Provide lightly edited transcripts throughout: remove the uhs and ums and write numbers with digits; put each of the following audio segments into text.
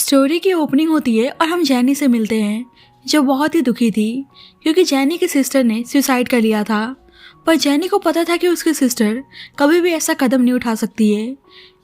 Story की opening होती है और हम जैनी से मिलते हैं जो बहुत ही दुखी थी क्योंकि जैनी की सिस्टर ने सुसाइड कर लिया था। पर जैनी को पता था कि उसकी सिस्टर कभी भी ऐसा कदम नहीं उठा सकती है।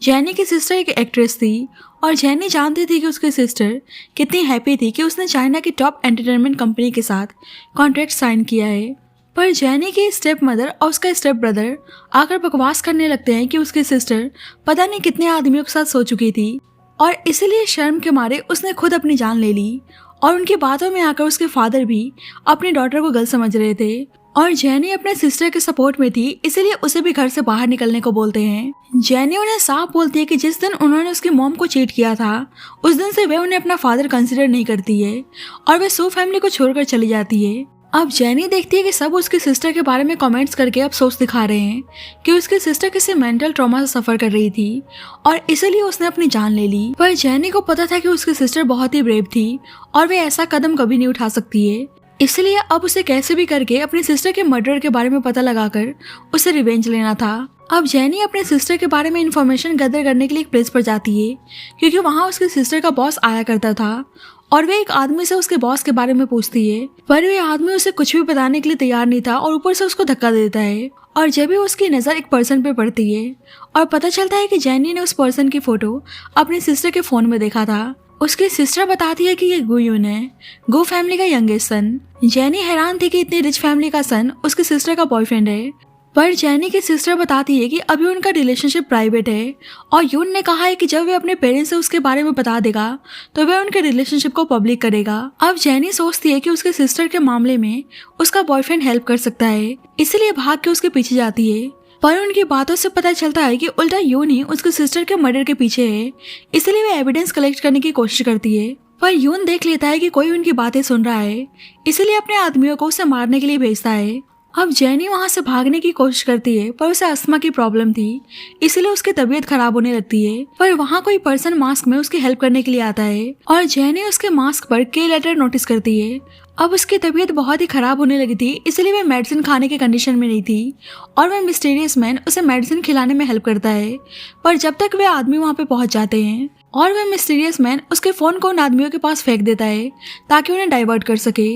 जैनी की सिस्टर एक एक्ट्रेस थी और जैनी जानती थी कि उसकी सिस्टर कितनी हैप्पी थी कि उसने चाइना की टॉप एंटरटेनमेंट कंपनी के साथ कॉन्ट्रैक्ट साइन किया है। पर जैनी की स्टेप मदर और उसका स्टेप ब्रदर आकर बकवास करने लगते हैं कि उसकी सिस्टर पता नहीं कितने आदमियों के साथ सो चुकी थी और इसीलिए शर्म के मारे उसने खुद अपनी जान ले ली। और उनकी बातों में आकर उसके फादर भी अपनी डॉटर को गलत समझ रहे थे और जैनी अपने सिस्टर के सपोर्ट में थी, इसीलिए उसे भी घर से बाहर निकलने को बोलते हैं। जैनी उन्हें साफ बोलती है कि जिस दिन उन्होंने उसकी मॉम को चीट किया था उस दिन से वे उन्हें अपना फादर कंसिडर नहीं करती है और वे सू फैमिली को छोड़कर चली जाती है। अब जैनी देखती है कि सब उसकी सिस्टर के बारे में कमेंट्स करके अफसोस दिखा रहे हैं कि उसकी सिस्टर किसी मेंटल ट्रॉमा से सफर कर रही थी और इसीलिए उसने अपनी जान ले ली। पर जैनी को पता था कि उसकी सिस्टर बहुत ही ब्रेव थी और वे ऐसा कदम कभी नहीं उठा सकती है, इसलिए अब उसे कैसे भी करके अपनी सिस्टर के मर्डर के बारे में पता लगाकर उसे रिवेंज लेना था। अब जैनी अपने सिस्टर के बारे में इंफॉर्मेशन गैदर करने के लिए एक प्लेस पर जाती है क्योंकि वहाँ उसकी सिस्टर का बॉस आया करता था और वे एक आदमी से उसके बॉस के बारे में पूछती है, पर वे आदमी उसे कुछ भी बताने के लिए तैयार नहीं था और ऊपर से उसको धक्का देता है। और जब भी उसकी नज़र एक पर्सन पे पड़ती है और पता चलता है कि जैनी ने उस पर्सन की फोटो अपनी सिस्टर के फोन में देखा था। उसकी सिस्टर बताती है कि ये गु यून है, गु फैमिली का यंगेस्ट सन। जैनी हैरान थी कि इतनी रिच फैमिली का सन उसकी सिस्टर का बॉयफ्रेंड है, पर जैनी की सिस्टर बताती है कि अभी उनका रिलेशनशिप प्राइवेट है और यून ने कहा है कि जब वे अपने पेरेंट्स से उसके बारे में बता देगा तो वह उनके रिलेशनशिप को पब्लिक करेगा। अब जैनी सोचती है कि उसके सिस्टर के मामले में उसका बॉयफ्रेंड हेल्प कर सकता है, इसलिए भाग के उसके पीछे जाती है। पर उनकी बातों से पता चलता है कि उल्टा यून ही उसके सिस्टर के मर्डर के पीछे है, इसलिए वे एविडेंस कलेक्ट करने की कोशिश करती है। पर यून देख लेता है कि कोई उनकी बातें सुन रहा है, इसलिए अपने आदमियों को उसे मारने के लिए भेजता है। अब जैनी वहां से भागने की कोशिश करती है पर उसे अस्थमा की प्रॉब्लम थी, इसलिए उसकी तबीयत खराब होने लगती है। पर वहां कोई पर्सन मास्क में उसकी हेल्प करने के लिए आता है और जैनी उसके मास्क पर के लेटर नोटिस करती है। अब उसकी तबीयत बहुत ही खराब होने लगी थी, इसलिए वह मेडिसिन खाने की कंडीशन में नहीं थी और वह मिस्टीरियस मैन उसे मेडिसिन खिलाने में हेल्प करता है। पर जब तक वे आदमी वहां पे पहुंच जाते हैं और वह मिस्टीरियस मैन उसके फोन को उन आदमियों के पास फेंक देता है ताकि उन्हें डाइवर्ट कर सके।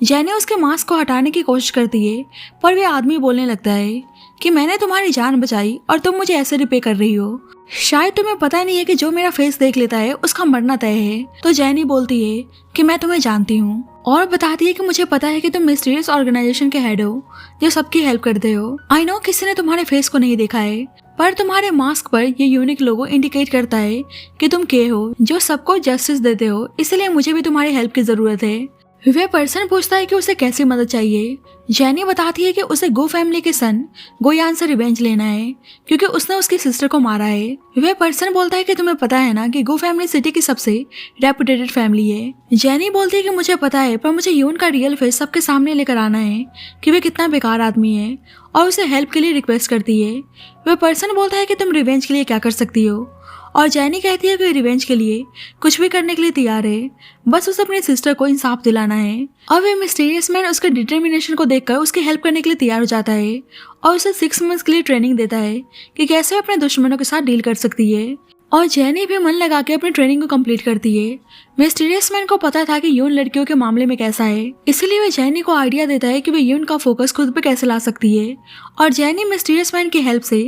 जैनी उसके मास्क को हटाने की कोशिश करती है पर वे आदमी बोलने लगता है कि मैंने तुम्हारी जान बचाई और तुम मुझे ऐसे रिपे कर रही हो, शायद तुम्हें पता नहीं है कि जो मेरा फेस देख लेता है उसका मरना तय है। तो जैनी बोलती है कि मैं तुम्हें जानती हूँ और बताती है कि मुझे पता है कि तुम मिस्टीरियस ऑर्गेनाइजेशन के हेड हो जो सबकी हेल्प करते हो। आई नो किसी ने तुम्हारे फेस को नहीं देखा है पर तुम्हारे मास्क पर ये यूनिक लोगो इंडिकेट करता है कि तुम के हो जो सबको जस्टिस देते हो, इसलिए मुझे भी तुम्हारी हेल्प की जरूरत है। वह पर्सन पूछता है कि उसे कैसी मदद चाहिए। जैनी बताती है कि उसे गो फैमिली के सन गोयान से रिवेंज लेना है क्योंकि उसने उसकी सिस्टर को मारा है। वह पर्सन बोलता है कि तुम्हें पता है ना कि गो फैमिली सिटी की सबसे रेपुटेटेड फैमिली है। जैनी बोलती है कि मुझे पता है पर मुझे यून का रियल फेस सबके सामने लेकर आना है कि वह कितना बेकार आदमी है और उसे हेल्प के लिए रिक्वेस्ट करती है। वह पर्सन बोलता है कि तुम रिवेंज के लिए क्या कर सकती हो और जैनी कहती है कि रिवेंज के लिए कुछ भी करने के लिए तैयार है, बस उसे अपनी सिस्टर को इंसाफ दिलाना है। और वह मिस्टीरियस मैन उसके डिटर्मिनेशन को देखकर उसकी हेल्प करने के लिए तैयार हो जाता है और उसे 6 मंथ्स के लिए ट्रेनिंग देता है कि कैसे अपने दुश्मनों के साथ डील कर सकती है। और जैनी भी मन लगा के अपनी ट्रेनिंग को कंप्लीट करती है। मिस्टीरियस मैन को पता था कि यून लड़कियों के मामले में कैसा है, इसलिए वह जैनी को आइडिया देता है कि वह यून का फोकस खुद पे कैसे ला सकती है। और जैनी मिस्टीरियस मैन की हेल्प से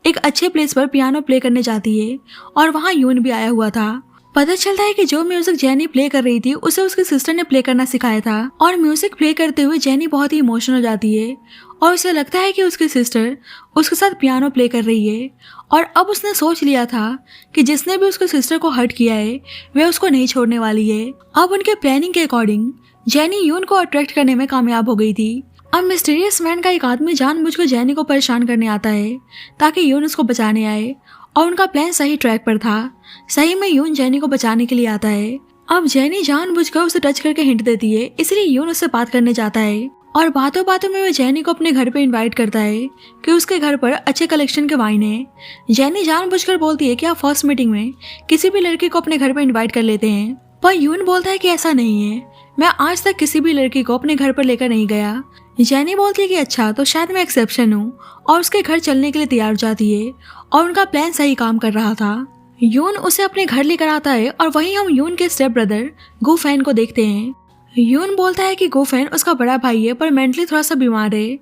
एक अच्छे प्लेस पर पियानो प्ले करने जाती है और वहाँ यून भी आया हुआ था। पता चलता है कि जो म्यूजिक जैनी प्ले कर रही थी उसे उसकी सिस्टर ने प्ले करना सिखाया था और म्यूजिक प्ले करते हुए जैनी बहुत ही इमोशनल हो जाती है और उसे लगता है कि उसकी सिस्टर उसके साथ पियानो प्ले कर रही है। और अब उसने सोच लिया था कि जिसने भी उसकी सिस्टर को हर्ट किया है वह उसको नहीं छोड़ने वाली है। अब उनके प्लानिंग के अकॉर्डिंग जैनी यून को अट्रैक्ट करने में कामयाब हो गई थी। अब मिस्टीरियस मैन का एक आदमी जानबूझकर जैनी को परेशान करने आता है ताकि यून उसको बचाने आए और उनका प्लान सही ट्रैक पर था। सही में यून जैनी को बचाने के लिए आता है। अब जैनी जानबूझकर उसे टच करके हिंट देती है, इसलिए यून उससे बात करने जाता है और बातों बातों में वह जैनी को अपने घर पे इनवाइट करता है कि उसके घर पर अच्छे कलेक्शन के वाइन है। जैनी जानबूझकर बोलती है कि आप फर्स्ट मीटिंग में किसी भी लड़की को अपने घर पर इनवाइट कर लेते हैं, पर यून बोलता है कि ऐसा नहीं है, मैं आज तक किसी भी लड़की को अपने घर पर लेकर नहीं गया। जैनी बोलती है कि अच्छा तो शायद मैं एक्सेप्शन हूँ और उसके घर चलने के लिए तैयार हो जाती है और उनका प्लान सही काम कर रहा था। यून उसे अपने घर लेकर आता है और वहीं हम यून के स्टेप ब्रदर गो फैन को देखते हैं। यून बोलता है कि गो फैन उसका बड़ा भाई है पर मेंटली थोड़ा सा बीमार है।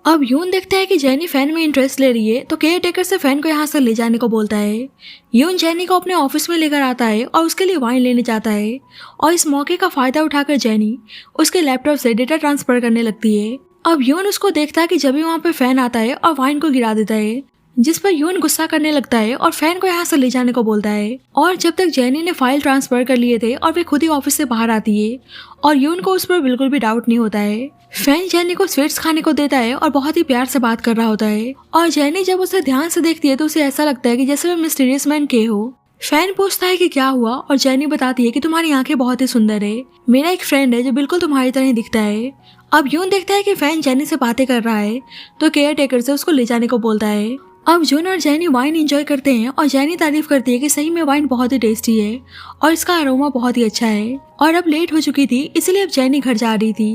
अब यून देखता है कि जेनी फैन में इंटरेस्ट ले रही है तो केयर टेकर से फैन को यहाँ से ले जाने को बोलता है। यून जेनी को अपने ऑफिस में लेकर आता है और उसके लिए वाइन लेने जाता है और इस मौके का फायदा उठाकर जेनी उसके लैपटॉप से डेटा ट्रांसफर करने लगती है। अब यून उसको देखता है कि जब भी वहाँ पे फैन आता है और वाइन को गिरा देता है, जिस पर यून गुस्सा करने लगता है और फैन को यहाँ से ले जाने को बोलता है। और जब तक जेनी ने फाइल ट्रांसफर कर लिए थे और वे खुद ही ऑफिस से बाहर आती है और यून को उस पर बिल्कुल भी डाउट नहीं होता है। फैन जेनी को स्वीट्स खाने को देता है और बहुत ही प्यार से बात कर रहा होता है और जेनी जब उसे ध्यान से देखती है तो उसे ऐसा लगता है कि जैसे वह मिस्टीरियस मैन के हो। फैन पूछता है कि क्या हुआ और जेनी बताती है कि तुम्हारी आंखें बहुत ही सुंदर है, मेरा एक फ्रेंड है जो बिल्कुल तुम्हारी तरह ही दिखता है। अब यून देखता है कि फैन जेनी से बातें कर रहा है तो केयर टेकर से उसको ले जाने को बोलता है। अब जून और जेनी वाइन एंजॉय करते हैं और जेनी तारीफ करती है कि सही में वाइन बहुत ही टेस्टी है और इसका अरोमा बहुत ही अच्छा है। और अब लेट हो चुकी थी इसलिए अब जेनी घर जा रही थी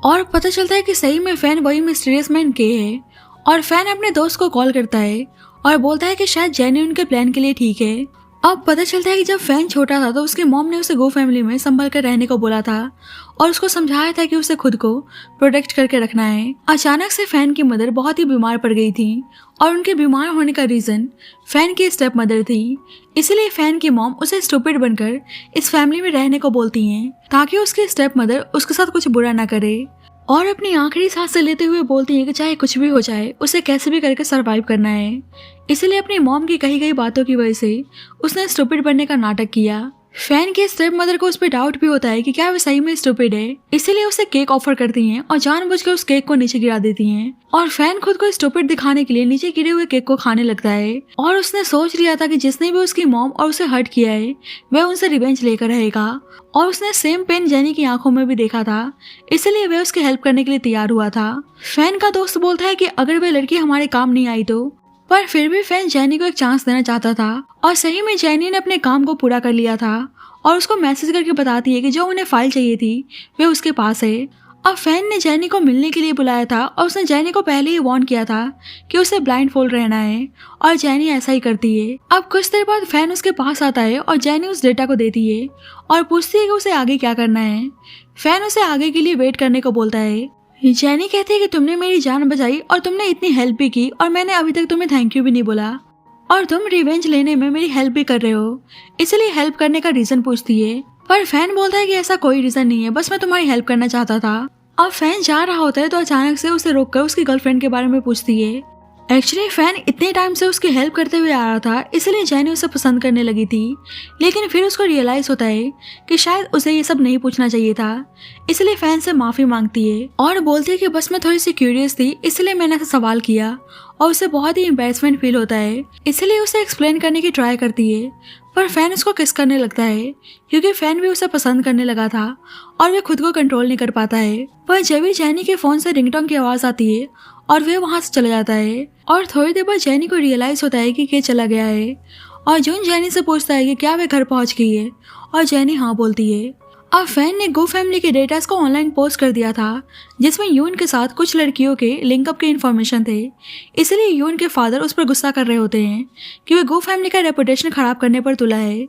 और पता चलता है कि सही में फैन वही मिस्टीरियस मैन के है। और फैन अपने दोस्त को कॉल करता है और बोलता है कि शायद जेनी उनके प्लान के लिए ठीक है। अब पता चलता है कि जब फैन छोटा था तो उसकी मॉम ने उसे गो फैमिली में संभल कर रहने को बोला था और उसको समझाया था कि उसे खुद को प्रोटेक्ट करके रखना है। अचानक से फैन की मदर बहुत ही बीमार पड़ गई थी और उनके बीमार होने का रीजन फैन की स्टेप मदर थी। इसलिए फैन की मॉम उसे स्टूपिड बनकर इस फैमिली में रहने को बोलती हैं ताकि उसकी स्टेप मदर उसके साथ कुछ बुरा ना करे। और अपनी आखिरी सांसें लेते हुए बोलती है कि चाहे कुछ भी हो जाए उसे कैसे भी करके सरवाइव करना है। इसलिए अपनी मॉम की कही गई बातों की वजह से उसने स्टूपिड बनने का नाटक किया। फैन के स्टेप मदर को उस पर डाउट भी होता है कि क्या वह सही में स्टूपिड है, इसलिए उसे केक ऑफर करती हैं और जानबूझकर उस केक को नीचे गिरा देती हैं। और फैन खुद को स्टूपिड दिखाने के लिए नीचे गिरे हुए केक को खाने लगता है और उसने सोच लिया था कि जिसने भी उसकी मॉम और उसे हर्ट किया है वह उनसे रिवेंज लेकर रहेगा। और उसने सेम पेन जेनी की आंखों में भी देखा था, इसलिए वह उसकी हेल्प करने के लिए तैयार हुआ था। फैन का दोस्त बोलता है कि अगर वह लड़की हमारे काम नहीं आई तो, पर फिर भी फैन जेनी को एक चांस देना चाहता था। और सही में जेनी ने अपने काम को पूरा कर लिया था और उसको मैसेज करके बताती है कि जो उन्हें फाइल चाहिए थी वे उसके पास है। अब फैन ने जेनी को मिलने के लिए बुलाया था और उसने जेनी को पहले ही वार्न किया था कि उसे ब्लाइंड फोल्ड रहना है और जेनी ऐसा ही करती है। अब कुछ देर बाद फैन उसके पास आता है और जेनी उस डेटा को देती है और पूछती है कि उसे आगे क्या करना है। फैन उसे आगे के लिए वेट करने को बोलता है। जेनी कहती है कि तुमने मेरी जान बचाई और तुमने इतनी हेल्प भी की और मैंने अभी तक तुम्हें थैंक यू भी नहीं बोला और तुम रिवेंज लेने में मेरी हेल्प भी कर रहे हो, इसलिए हेल्प करने का रीजन पूछती है। पर फैन बोलता है कि ऐसा कोई रीजन नहीं है, बस मैं तुम्हारी हेल्प करना चाहता था। अब फैन जा रहा होता है तो अचानक से उसे रोककर उसकी गर्लफ्रेंड के बारे में पूछती है। एक्चुअली फैन इतने टाइम से उसकी हेल्प करते हुए आ रहा था, इसलिए जेनी उसे पसंद करने लगी थी, लेकिन फिर उसको रियलाइज होता है कि शायद उसे ये सब नहीं पूछना चाहिए था। इसलिए फैन से माफी मांगती है और बोलती है कि बस मैं थोड़ी सी क्यूरियस थी, इसलिए मैंने ऐसा सवाल किया। और उसे बहुत ही एम्बैरेसमेंट फील होता है, इसलिए उसे एक्सप्लेन करने की ट्राई करती है। पर फैन उसको किस करने लगता है क्योंकि फैन भी उसे पसंद करने लगा था और वह खुद को कंट्रोल नहीं कर पाता है। पर जब भी जेनी के फोन से रिंगटोन की आवाज आती है और वह वहां से चला जाता है और थोड़ी देर बाद जेनी को रियलाइज होता है कि के चला गया है। और जून जेनी से पूछता है कि क्या वह घर पहुंच गई है और जेनी हाँ बोलती है। अब फैन ने गो फैमिली के डेटास को ऑनलाइन पोस्ट कर दिया था जिसमें यून के साथ कुछ लड़कियों के लिंकअप के इन्फॉर्मेशन थे, इसलिए यून के फादर उस पर गुस्सा कर रहे होते हैं कि वे गो फैमिली का रेपुटेशन खराब करने पर तुला है।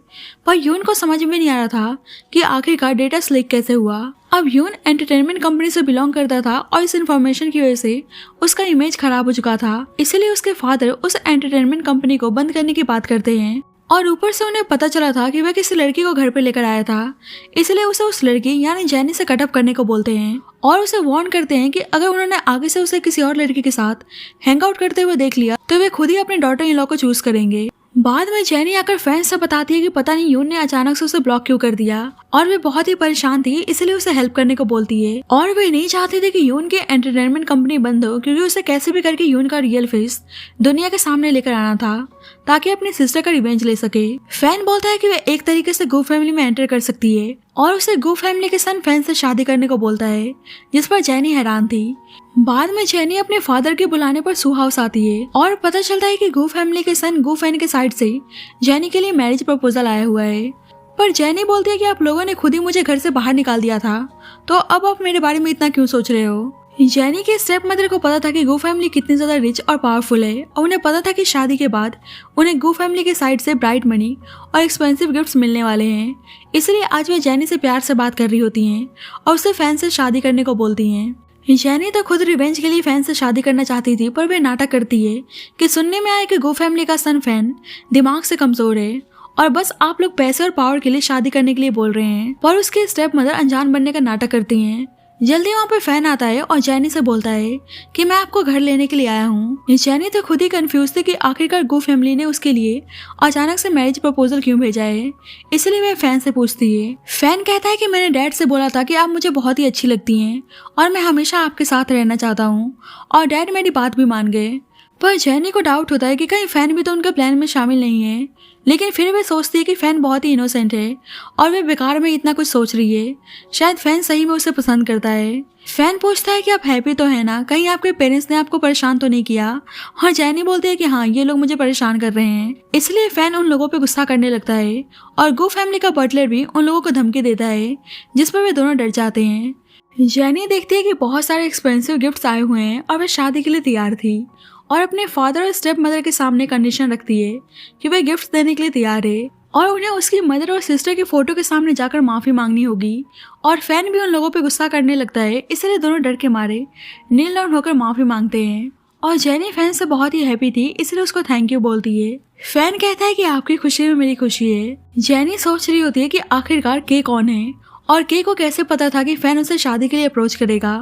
पर यून को समझ में नहीं आ रहा था कि आखिरकार डेटा लीक कैसे हुआ। अब यून एंटरटेनमेंट कंपनी से बिलोंग करता था और इस इन्फॉर्मेशन की वजह से उसका इमेज खराब हो चुका था, इसलिए उसके फादर उस एंटरटेनमेंट कंपनी को बंद करने की बात करते हैं। और ऊपर से उन्हें पता चला था कि वह किसी लड़की को घर पे लेकर आया था, इसलिए उसे उस लड़की यानी जेनी से कटअप करने को बोलते हैं और उसे वार्न करते हैं कि अगर उन्होंने आगे से उसे किसी और लड़की के साथ हैंग आउट करते हुए देख लिया तो वे खुद ही अपने डॉटर इन लॉ को चूज करेंगे। बाद में जेनी आकर फैन से बताती है कि पता नहीं यून ने अचानक से उसे ब्लॉक क्यों कर दिया और वे बहुत ही परेशान थी, इसलिए उसे हेल्प करने को बोलती है। और वे नहीं चाहते थे कि यून की एंटरटेनमेंट कंपनी बंद हो क्योंकि उसे कैसे भी करके यून का रियल फेस दुनिया के सामने लेकर आना था ताकि अपनी सिस्टर का रिवेंज ले सके। फैन बोलता है कि वह एक तरीके से गो फैमिली में एंटर कर सकती है और उसे गो फैमिली के सन फैन से शादी करने को बोलता है, जिस पर जेनी हैरान थी। बाद में जेनी अपने फादर के बुलाने पर सू हाउस आती है और पता चलता है कि गो फैमिली के सन गो फैन के साइड से जेनी के लिए मैरिज प्रपोजल आया हुआ है। पर जेनी बोलती है कि आप लोगों ने खुद ही मुझे घर से बाहर निकाल दिया था, तो अब आप मेरे बारे में इतना क्यों सोच रहे हो। जेनी के स्टेप मदर को पता था कि गू फैमिली कितनी ज्यादा रिच और पावरफुल है और उन्हें पता था कि शादी के बाद उन्हें गू फैमिली की साइड से ब्राइट मनी और एक्सपेंसिव गिफ्ट्स मिलने वाले हैं। इसलिए आज वे जेनी से प्यार से बात कर रही होती हैं और उससे फैन से शादी करने को बोलती हैं। जेनी तो खुद रिवेंज के लिए फैन से शादी करना चाहती थी, पर वे नाटक करती है कि सुनने में आया कि गू फैमिली का सन फैन दिमाग से कमजोर है और बस आप लोग पैसे और पावर के लिए शादी करने के लिए बोल रहे हैं। पर उसके स्टेप मदर अनजान बनने का नाटक करती हैं। जल्दी वहाँ पे फैन आता है और जेनी से बोलता है कि मैं आपको घर लेने के लिए आया हूँ। जेनी तो खुद ही कंफ्यूज थी कि आखिरकार गू फैमिली ने उसके लिए अचानक से मैरिज प्रपोजल क्यों भेजा है, इसलिए वह फैन से पूछती है। फैन कहता है कि मैंने डैड से बोला था कि आप मुझे बहुत ही अच्छी लगती हैं और मैं हमेशा आपके साथ रहना चाहता हूँ, और डैड मेरी बात भी मान गए। पर जेनी को डाउट होता है कि कहीं फैन भी तो उनके प्लान में शामिल नहीं है, लेकिन फिर वे सोचती है कि फैन बहुत ही इनोसेंट है और वे बेकार में इतना कुछ सोच रही है। शायद फैन सही में उसे पसंद करता है। फैन पूछता है कि आप हैप्पी तो है ना, कहीं आपके पेरेंट्स ने आपको परेशान तो नहीं किया। और जेनी बोलती है कि हाँ, ये लोग मुझे परेशान कर रहे हैं। इसलिए फैन उन लोगों पे गुस्सा करने लगता है और गू फैमिली का बटलर भी उन लोगों को धमकी देता है, जिस पर वे दोनों डर जाते हैं। जेनी देखती है कि बहुत सारे एक्सपेंसिव गिफ्ट्स आए हुए हैं और वे शादी के लिए तैयार थी और अपने फादर और स्टेप मदर के सामने कंडीशन रखती है कि वे गिफ्ट्स देने के लिए तैयार है और उन्हें उसकी मदर और सिस्टर की फोटो के सामने जाकर माफी मांगनी होगी। और फैन भी उन लोगों पे गुस्सा करने लगता है, इसलिए दोनों डर के मारे नील डाउन होकर माफी मांगते हैं। और जेनी फैन से बहुत ही हैप्पी थी, इसलिए उसको थैंक यू बोलती है। फैन कहता है कि आपकी खुशी में मेरी खुशी है। जेनी सोच रही होती है कि आखिरकार के कौन है और के को कैसे पता था कि फैन उसे शादी के लिए अप्रोच करेगा,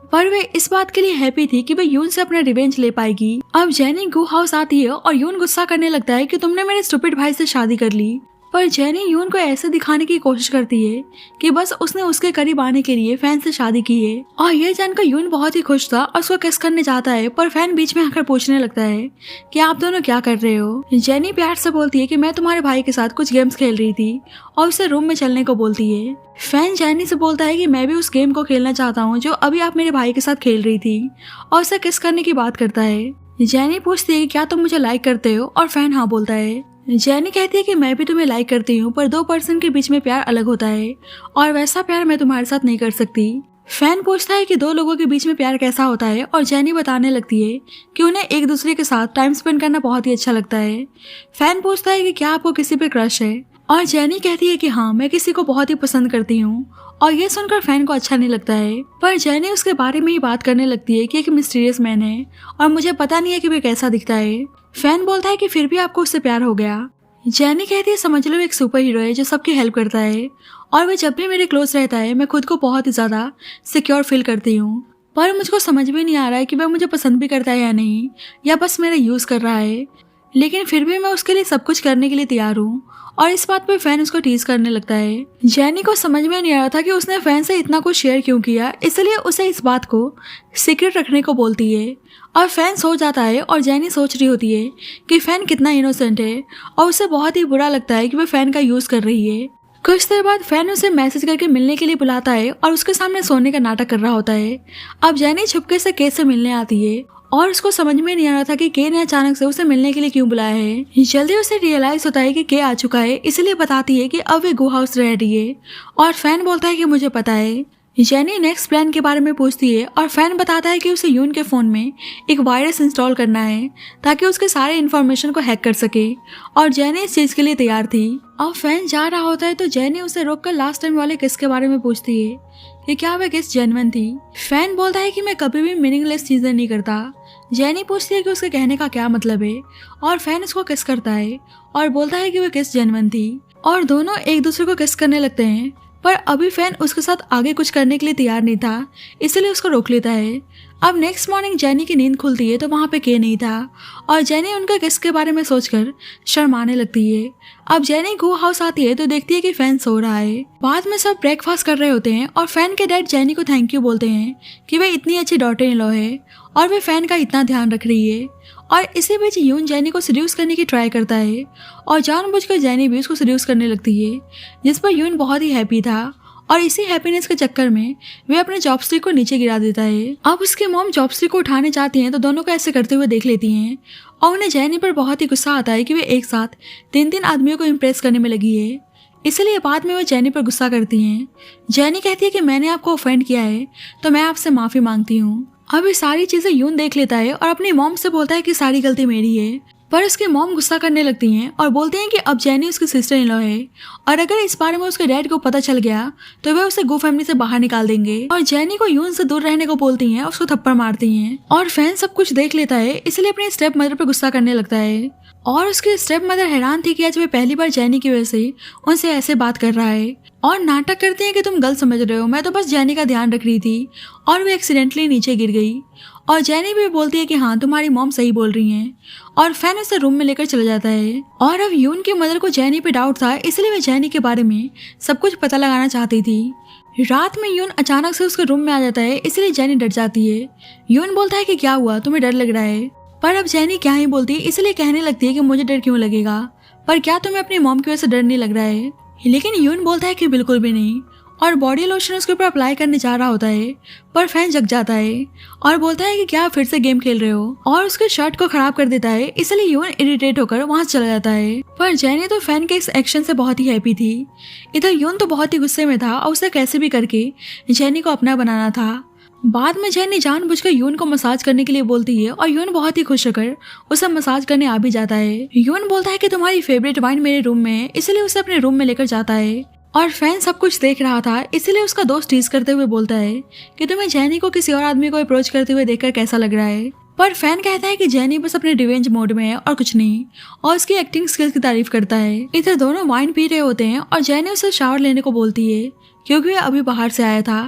पर वे इस बात के लिए हैप्पी थी कि वे यून से अपना रिवेंज ले पाएगी। अब जेनी गू हाउस आती है और यून गुस्सा करने लगता है कि तुमने मेरे स्टूपिड भाई से शादी कर ली। पर जेनी यून को ऐसे दिखाने की कोशिश करती है कि बस उसने उसके करीब आने के लिए फैन से शादी की है। और ये जानकर यून बहुत ही खुश था और उसको किस करने चाहता है, पर फैन बीच में आकर पूछने लगता है कि आप दोनों क्या कर रहे हो। जेनी प्यार से बोलती है कि मैं तुम्हारे भाई के साथ कुछ गेम्स खेल रही थी और उसे रूम में चलने को बोलती है। फैन जेनी से बोलता है कि मैं भी उस गेम को खेलना चाहता हूँ जो अभी आप मेरे भाई के साथ खेल रही थी, और उसे किस करने की बात करता है। जेनी पूछती है कि क्या तुम मुझे लाइक करते हो, और फैन हाँ बोलता है। जेनी कहती है कि मैं भी तुम्हें लाइक करती हूँ, पर दो पर्सन के बीच में प्यार अलग होता है और वैसा प्यार मैं तुम्हारे साथ नहीं कर सकती। फैन पूछता है कि दो लोगों के बीच में प्यार कैसा होता है, और जेनी बताने लगती है कि उन्हें एक दूसरे के साथ टाइम स्पेंड करना बहुत ही अच्छा लगता है। फैन पूछता है कि क्या आपको किसी पे क्रश है, और जेनी कहती है कि हाँ, मैं किसी को बहुत ही पसंद करती हूँ। और ये सुनकर फैन को अच्छा नहीं लगता है, पर जेनी उसके बारे में ही बात करने लगती है कि एक मिस्टीरियस मैन है और मुझे पता नहीं है कि वे कैसा दिखता है। फैन बोलता है कि फिर भी आपको उससे प्यार हो गया। जेनी कहती है समझ लो एक सुपर हीरो है जो सबकी हेल्प करता है, और वह जब भी मेरे क्लोज रहता है मैं खुद को बहुत ही ज्यादा सिक्योर फील करती हूँ। पर मुझको समझ में नहीं आ रहा है कि वह मुझे पसंद भी करता है या नहीं, या बस मेरा यूज कर रहा है, लेकिन फिर भी मैं उसके लिए सब कुछ करने के लिए तैयार हूँ। और इस बात पे फैन उसको टीज करने लगता है। जेनी को समझ में नहीं आ रहा था कि उसने फैन से इतना कुछ शेयर क्यों किया, इसलिए उसे इस बात को सीक्रेट रखने को बोलती है। और फैन सो जाता है और जेनी सोच रही होती है कि फैन कितना इनोसेंट है, और उसे बहुत ही बुरा लगता है कि वह फैन का यूज कर रही है। कुछ देर बाद फैन उसे मैसेज करके मिलने के लिए बुलाता है और उसके सामने सोने का नाटक कर रहा होता है। अब जेनी छुपके से के से मिलने आती है और उसको समझ में नहीं आ रहा था कि के ने अचानक से उसे मिलने के लिए क्यों बुलाया है। जल्दी उसे रियलाइज होता है कि के आ चुका है, इसलिए बताती है कि अब वे गो हाउस रह रही है, और फैन बोलता है कि मुझे पता है। जेनी नेक्स्ट प्लान के बारे में पूछती है और फैन बताता है कि उसे यून के फोन में एक वायरस इंस्टॉल करना है ताकि उसके सारे इन्फॉर्मेशन को हैक कर सके, और जेनी इस चीज के लिए तैयार थी। अब फैन जा रहा होता है तो जेनी उसे रोककर लास्ट टाइम वाले किस के बारे में पूछती है कि क्या वह किस जेन्युइन थी। फैन बोलता है कि मैं कभी भी मीनिंगलेस चीजें नहीं करता। जेनी पूछती है कि उसके कहने का क्या मतलब है, और फैन उसको किस करता है और बोलता है कि वह किस जेन्युइन थी, और दोनों एक दूसरे को किस करने लगते हैं। पर अभी फैन उसके साथ आगे कुछ करने के लिए तैयार नहीं था, इसलिए उसको रोक लेता है। अब नेक्स्ट मॉर्निंग जेनी की नींद खुलती है तो वहाँ पे के नहीं था, और जेनी उनका किस के बारे में सोचकर शर्माने लगती है। अब जेनी गो हाउस आती है तो देखती है कि फैन सो रहा है। बाद में सब ब्रेकफास्ट कर रहे होते हैं और फैन के डैड जेनी को थैंक यू बोलते हैं कि वे इतनी अच्छी डॉटर इन लॉ है और वे फैन का इतना ध्यान रख रही है। और इसी बीच यून जेनी को सीड्यूस करने की ट्राई करता है और जानबूझकर जेनी भी उसको सीड्यूस करने लगती है, जिस पर यून बहुत ही हैप्पी था, और इसी हैप्पीनेस के चक्कर में वे अपने चॉपस्टिक को नीचे गिरा देता है। अब उसके मॉम चॉपस्टिक को उठाने जाती हैं तो दोनों को ऐसे करते हुए देख लेती हैं, और उन्हें जेनी पर बहुत ही गुस्सा आता है कि वे एक साथ 3 आदमियों को इम्प्रेस करने में लगी है। इसलिए बाद में वो जेनी पर गुस्सा करती हैं। जेनी कहती है कि मैंने आपको ऑफेंड किया है तो मैं आपसे माफी मांगती हूँ। अब ये सारी चीजें यून देख लेता है और अपनी मॉम से बोलता है कि सारी गलती मेरी है। पर उसकी मॉम गुस्सा करने लगती हैं और बोलते हैं कि अब जेनी उसकी सिस्टर इन लॉ है और अगर इस बारे में उसके डैड को पता चल गया तो वे उसे गो फैमिली से बाहर निकाल देंगे और जेनी को यून से दूर रहने को बोलती हैं और उसको थप्पड़ मारती हैं। और फैन सब कुछ देख लेता है, इसलिए अपनी स्टेप मदर पर गुस्सा करने लगता है और उसकी स्टेप मदर हैरान थी कि आज वे पहली बार जेनी की वजह से उनसे ऐसे बात कर रहा है और नाटक करते हैं कि तुम गलत समझ रहे हो, मैं तो बस जेनी का ध्यान रख रही थी और वे एक्सीडेंटली नीचे गिर गई। और जेनी भी बोलती है कि हाँ तुम्हारी मॉम सही बोल रही हैं और फैन उसे रूम में लेकर चला जाता है। और अब यून की मदर को जेनी पे डाउट था, इसलिए वे जेनी के बारे में सब कुछ पता लगाना चाहती थी। रात में यून अचानक से उसके रूम में आ जाता है, इसलिए जेनी डर जाती है। यून बोलता है कि क्या हुआ, तुम्हें डर लग रहा है? पर अब जेनी क्या ही बोलती, इसलिए कहने लगती है कि मुझे डर क्यों लगेगा, पर क्या तुम्हें अपनी मॉम की वजह से डर नहीं लग रहा है? लेकिन यून बोलता है कि बिल्कुल भी नहीं और बॉडी लोशन उसके ऊपर अप्लाई करने जा रहा होता है, पर फैन जग जाता है और बोलता है कि क्या फिर से गेम खेल रहे हो और उसके शर्ट को खराब कर देता है, इसलिए यून इरिटेट होकर वहां चला जाता है। पर जेनी तो फैन के इस एक्शन से बहुत ही हैप्पी थी। इधर यून तो बहुत ही गुस्से में था और उसे कैसे भी करके जेनी को अपना बनाना था। बाद में जेनी जानबूझकर यून को मसाज करने के लिए बोलती है और यून बहुत ही खुश होकर उसे मसाज करने आ भी जाता है। यून बोलता है कि तुम्हारी फेवरेट वाइन मेरे रूम में है, इसलिए उसे अपने रूम में लेकर जाता है। और फैन सब कुछ देख रहा था, इसलिए उसका दोस्त टीज करते हुए बोलता है कि तुम्हें जेनी को किसी और आदमी को अप्रोच करते हुए देखकर कैसा लग रहा है। पर फैन कहता है कि जेनी बस अपने रिवेंज मोड में है और कुछ नहीं, और उसकी एक्टिंग स्किल्स की तारीफ करता है। इधर दोनों वाइन पी रहे होते हैं और जेनी उसे शावर लेने को बोलती है क्योंकि वह अभी बाहर से आया था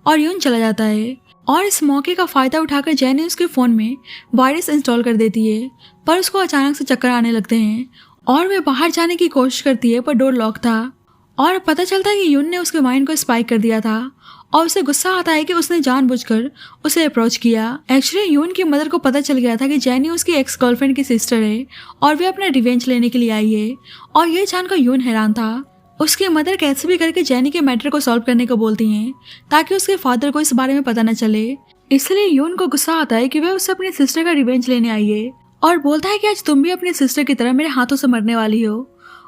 और यून चला जाता है। और इस मौके का फायदा उठाकर जेनी उसके फोन में वायरस इंस्टॉल कर देती है, पर उसको अचानक से चक्कर आने लगते हैं और वे बाहर जाने की कोशिश करती है, पर डोर लॉक था और पता चलता है कि यून ने उसके माइंड को स्पाइक कर दिया था और उसे गुस्सा आता है कि उसने जानबूझकर उसे अप्रोच किया। एक्चुअली यून की मदर को पता चल गया था कि जेनी उसकी एक्स गर्लफ्रेंड की सिस्टर है और वे अपना रिवेंज लेने के लिए आई है और ये जानकर यून हैरान था। उसकी मदर कैसे भी करके जेनी के मैटर को सॉल्व करने को बोलती हैं ताकि उसके फादर को इस बारे में पता न चले। इसलिए यून को गुस्सा आता है कि वह उससे अपनी सिस्टर का रिवेंज लेने आई है और बोलता है कि आज तुम भी अपनी सिस्टर की तरह मेरे हाथों से मरने वाली हो,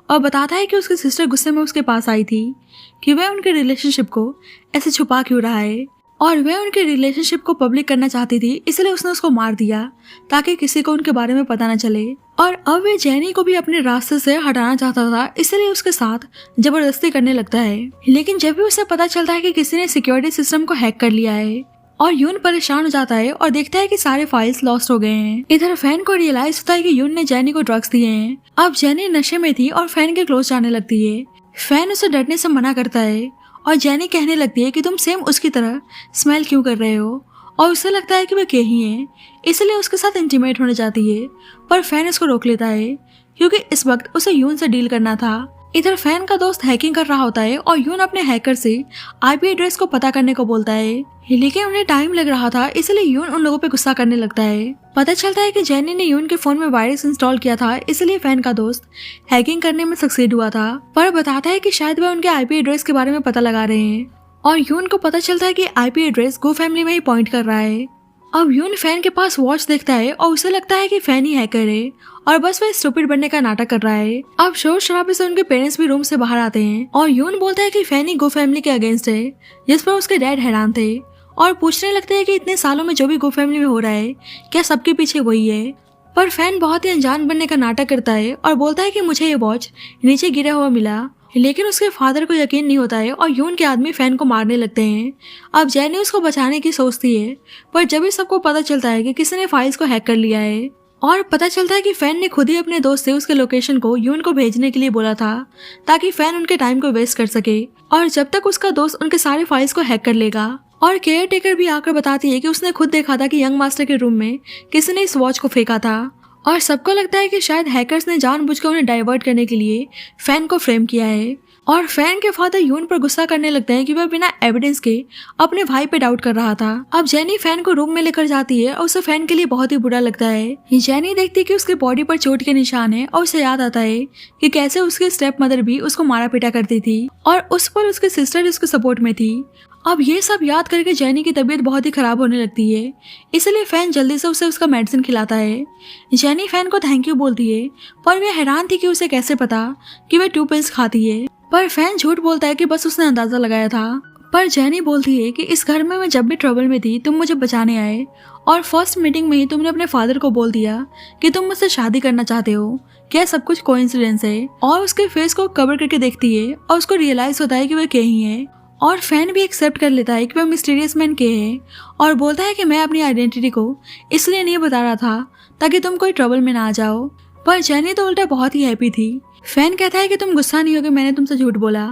और बताता है कि उसकी सिस्टर गुस्से में उसके पास आई थी कि वह उनके रिलेशनशिप को ऐसे छुपा क्यों रहा है और वह उनके रिलेशनशिप को पब्लिक करना चाहती थी, इसलिए उसने उसको मार दिया ताकि किसी को उनके बारे में पता न चले। और अब वह जेनी को भी अपने रास्ते से हटाना चाहता था, इसलिए उसके साथ जबरदस्ती करने लगता है। लेकिन जब भी उसे पता चलता है कि किसी ने सिक्योरिटी सिस्टम को हैक कर लिया है और यून परेशान हो जाता है और देखता है कि सारे फाइल्स लॉस्ट हो गए हैं। इधर फैन को रियलाइज होता है कि यून ने जेनी को ड्रग्स दिए हैं। अब जेनी नशे में थी और फैन के क्लोज जाने लगती है। फैन उसे डरने से मना करता है और जेनी कहने लगती है कि तुम सेम उसकी तरह स्मेल क्यों कर रहे हो, और उसे लगता है कि वह के ही है, इसलिए उसके साथ इंटीमेट होने जाती है। पर फैन इसको रोक लेता है क्योंकि इस वक्त उसे यून से डील करना था। इधर फैन का दोस्त हैकिंग कर रहा होता है और यून अपने हैकर से आईपी एड्रेस को पता करने को बोलता है, लेकिन उन्हें टाइम लग रहा था, इसलिए यून उन लोगों पे गुस्सा करने लगता है। पता चलता है कि जेनी ने यून के फोन में वायरस इंस्टॉल किया था, इसलिए फैन का दोस्त हैकिंग करने में सक्सीड हुआ था, पर बताता है कि शायद वह उनके आईपी एड्रेस के बारे में पता लगा रहे हैं। और यून को पता चलता है कि आईपी एड्रेस गो फैमिली में ही पॉइंट कर रहा है। अब यून फैन के पास वॉच देखता है और उसे लगता है कि फैन ही हैकर है और बस वह स्टूपिड बनने का नाटक कर रहा है। अब शोर शराबे से उनके पेरेंट्स भी रूम से बाहर आते हैं और यून बोलता है कि फैन ही गो फैमिली के अगेंस्ट है, जिस पर उसके डैड हैरान थे और पूछने लगते हैं कि इतने सालों में जो भी गो फैमिली में हो रहा है क्या सबके पीछे वही है। पर फैन बहुत ही अनजान बनने का नाटक करता है और बोलता है कि मुझे ये वॉच नीचे गिरा हुआ मिला, लेकिन उसके फादर को यकीन नहीं होता है और यून के आदमी फैन को मारने लगते हैं। अब जेनी उसको बचाने की सोचती है, पर जब भी सबको पता चलता है कि किसी ने फाइल्स को हैक कर लिया है और पता चलता है कि फैन ने खुद ही अपने दोस्त से उसके लोकेशन को यून को भेजने के लिए बोला था ताकि फैन उनके टाइम को वेस्ट कर सके, और जब तक उसका दोस्त उनके सारे फाइल्स को हैक कर लेगा। और केयर टेकर भी आकर बताती है कि उसने खुद देखा था कि यंग मास्टर के रूम में किसी ने इस वॉच को फेंका था और सबको लगता है कि शायद हैकर्स ने जानबूझकर उन्हें डाइवर्ट करने के लिए फैन को फ्रेम किया है। और फैन के फादर यून पर गुस्सा करने लगते हैं कि वह बिना एविडेंस के अपने भाई पे डाउट कर रहा था। अब जेनी फैन को रूम में लेकर जाती है और उसे फैन के लिए बहुत ही बुरा लगता है। जेनी देखती है कि उसके बॉडी पर चोट के निशान है और उसे याद आता है कि कैसे उसकी स्टेप मदर भी उसको मारा पीटा करती थी और उस पर उसकी सिस्टर उसके सपोर्ट में थी। अब ये सब याद करके जेनी की तबीयत बहुत ही खराब होने लगती है, इसलिए फैन जल्दी से उसे उसका मेडिसिन खिलाता है। जेनी फैन को थैंक यू बोलती है, पर वह हैरान थी कि उसे कैसे पता कि वह 2 पिल्स खाती है। पर फैन झूठ बोलता है कि बस उसने अंदाजा लगाया था। पर जेनी बोलती है कि इस घर में मैं जब भी ट्रबल में थी तुम मुझे बचाने आए और फर्स्ट मीटिंग में ही तुमने अपने फादर को बोल दिया कि तुम मुझसे शादी करना चाहते हो। क्या सब कुछ कोइंसिडेंस है? और उसके फेस को कवर करके देखती है और उसको रियलाइज होता है कि वह के ही है। और फैन भी एक्सेप्ट कर लेता है कि वह मिस्टीरियस मैन के है और बोलता है कि मैं अपनी आइडेंटिटी को इसलिए नहीं बता रहा था ताकि तुम कोई ट्रबल में ना आ जाओ। पर जेनी तो उल्टा बहुत ही हैप्पी थी। फैन कहता है कि तुम गुस्सा नहीं होगे मैंने तुमसे झूठ बोला।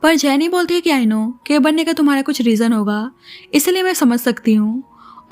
पर जेनी बोलती है कि आई नो के बनने का तुम्हारा कुछ रीजन होगा, इसलिए मैं समझ सकती हूँ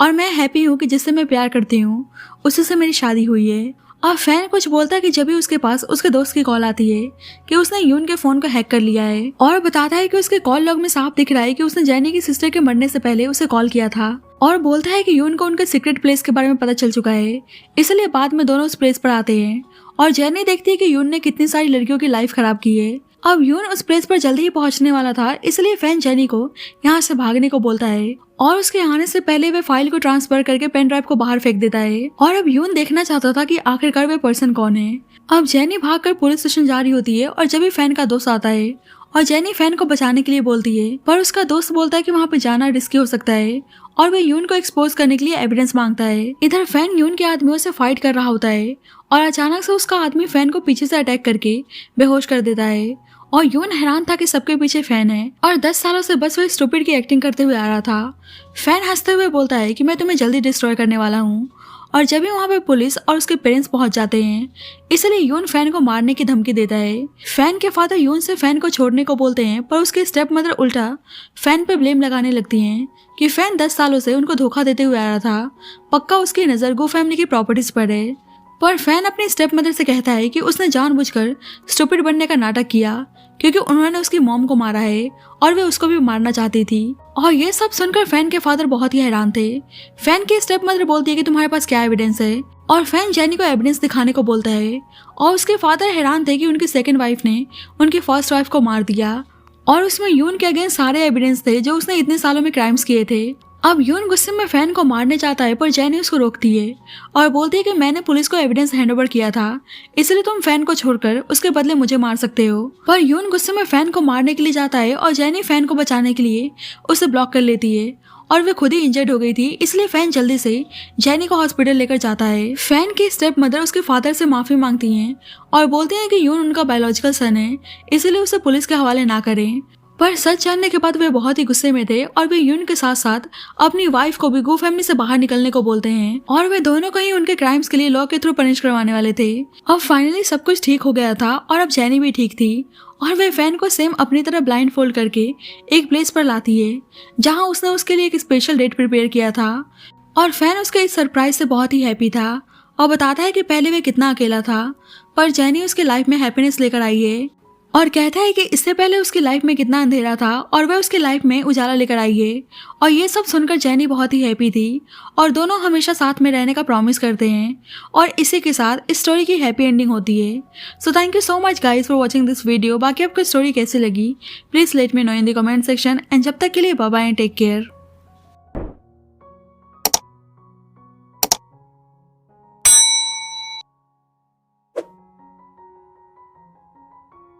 और मैं हैप्पी हूँ कि जिससे मैं प्यार करती हूँ उसी से मेरी शादी हुई है। और फैन कुछ बोलता है कि जब भी उसके पास उसके दोस्त की कॉल आती है कि उसने यून के फोन को हैक कर लिया है और बताता है कि उसके कॉल लॉग में साफ दिख रहा है कि उसने जेनी की सिस्टर के मरने से पहले उसे कॉल किया था। और बोलता है कि यून को उनके सीक्रेट प्लेस के बारे में पता चल चुका है, इसलिए बाद में दोनों उस प्लेस पर आते हैं। और जेनी देखती है कि यून ने कितनी सारी लड़कियों की लाइफ खराब की है। अब यून उस प्लेस पर जल्दी ही पहुंचने वाला था, इसलिए फैन जेनी को यहाँ से भागने को बोलता है और उसके आने से पहले वे फाइल को ट्रांसफर करके पेन ड्राइव को बाहर फेंक देता है। और अब यून देखना चाहता था कि आखिरकार वे पर्सन कौन है। अब जेनी भागकर पुलिस स्टेशन जा रही होती है और जब भी फैन का दोस्त आता है और जेनी फैन को बचाने के लिए बोलती है, पर उसका दोस्त बोलता है कि वहाँ पे जाना रिस्की हो सकता है और वे यून को एक्सपोज करने के लिए एविडेंस मांगता है। इधर फैन यून के आदमियों से फाइट कर रहा होता है और अचानक से उसका आदमी फैन को पीछे से अटैक करके बेहोश कर देता है। और यून हैरान था कि सबके पीछे फैन है और 10 सालों से बस वह स्टूपिड की एक्टिंग करते हुए आ रहा था। फैन हंसते हुए बोलता है कि मैं तुम्हें जल्दी डिस्ट्रॉय करने वाला हूँ। और जब भी वहाँ पे पुलिस और उसके पेरेंट्स पहुंच जाते हैं, इसलिए यून फैन को मारने की धमकी देता है। फैन के फादर यून से फैन को छोड़ने को बोलते हैं, पर उसके स्टेप मदर उल्टा फैन पे ब्लेम लगाने लगती हैं कि फैन 10 सालों से उनको धोखा देते हुए आ रहा था, पक्का उसकी नज़र गो फैमिली की प्रॉपर्टीज पर है। पर फैन अपनी स्टेप मदर से कहता है कि उसने जानबूझकर स्टूपिड बनने का नाटक किया क्योंकि उन्होंने उसकी मॉम को मारा है और वे उसको भी मारना चाहती थी। और ये सब सुनकर फैन के फादर बहुत ही हैरान थे। फैन की स्टेप मदर बोलती है कि तुम्हारे पास क्या एविडेंस है और फैन जेनी को एविडेंस दिखाने को बोलता है। और उसके फादर हैरान थे कि उनकी सेकंड वाइफ ने उनकी फर्स्ट वाइफ को मार दिया और उसमें यून के अगेंस्ट सारे एविडेंस थे जो उसने इतने सालों में क्राइम्स किए थे। अब यून गुस्से में फैन को मारने चाहता है, पर जेनी उसको रोकती है और बोलती है कि मैंने पुलिस को एविडेंस हैंडओवर किया था, इसलिए तुम फैन को छोड़कर उसके बदले मुझे मार सकते हो। पर यून गुस्से में फैन को मारने के लिए जाता है और जेनी फैन को बचाने के लिए उसे ब्लॉक कर लेती है और वे खुद ही इंजर्ड हो गई थी, इसलिए फैन जल्दी से जेनी को हॉस्पिटल लेकर जाता है। फैन की स्टेप मदर उसके फादर से माफी मांगती हैं और बोलती हैं कि यून उनका बायोलॉजिकल सन है, इसलिए उसे पुलिस के हवाले ना करें। पर सच जानने के बाद वे बहुत ही गुस्से में थे और वे यून के साथ साथ अपनी वाइफ को भी गो फैमिली से बाहर निकलने को बोलते हैं और वे दोनों को ही उनके क्राइम्स के लिए लॉ के थ्रू पनिश करवाने वाले थे। अब फाइनली सब कुछ ठीक हो गया था और अब जेनी भी ठीक थी और वे फैन को सेम अपनी तरह ब्लाइंड फोल्ड करके एक प्लेस पर लाती है जहाँ उसने उसके लिए एक स्पेशल डेट प्रिपेयर किया था। और फैन उसके इस सरप्राइज से बहुत ही हैप्पी था और बताता है कि पहले वे कितना अकेला था, पर जेनी उसकी लाइफ में हैप्पीनेस लेकर आई है और कहता है कि इससे पहले उसकी लाइफ में कितना अंधेरा था और वह उसकी लाइफ में उजाला लेकर आई है। और ये सब सुनकर जेनी बहुत ही हैप्पी थी और दोनों हमेशा साथ में रहने का प्रॉमिस करते हैं और इसी के साथ इस स्टोरी की हैप्पी एंडिंग होती है। So thank you so much guys for watching this video. बाकी आपको स्टोरी कैसी लगी please let me know in the comment section and जब तक के लिए bye bye and take care.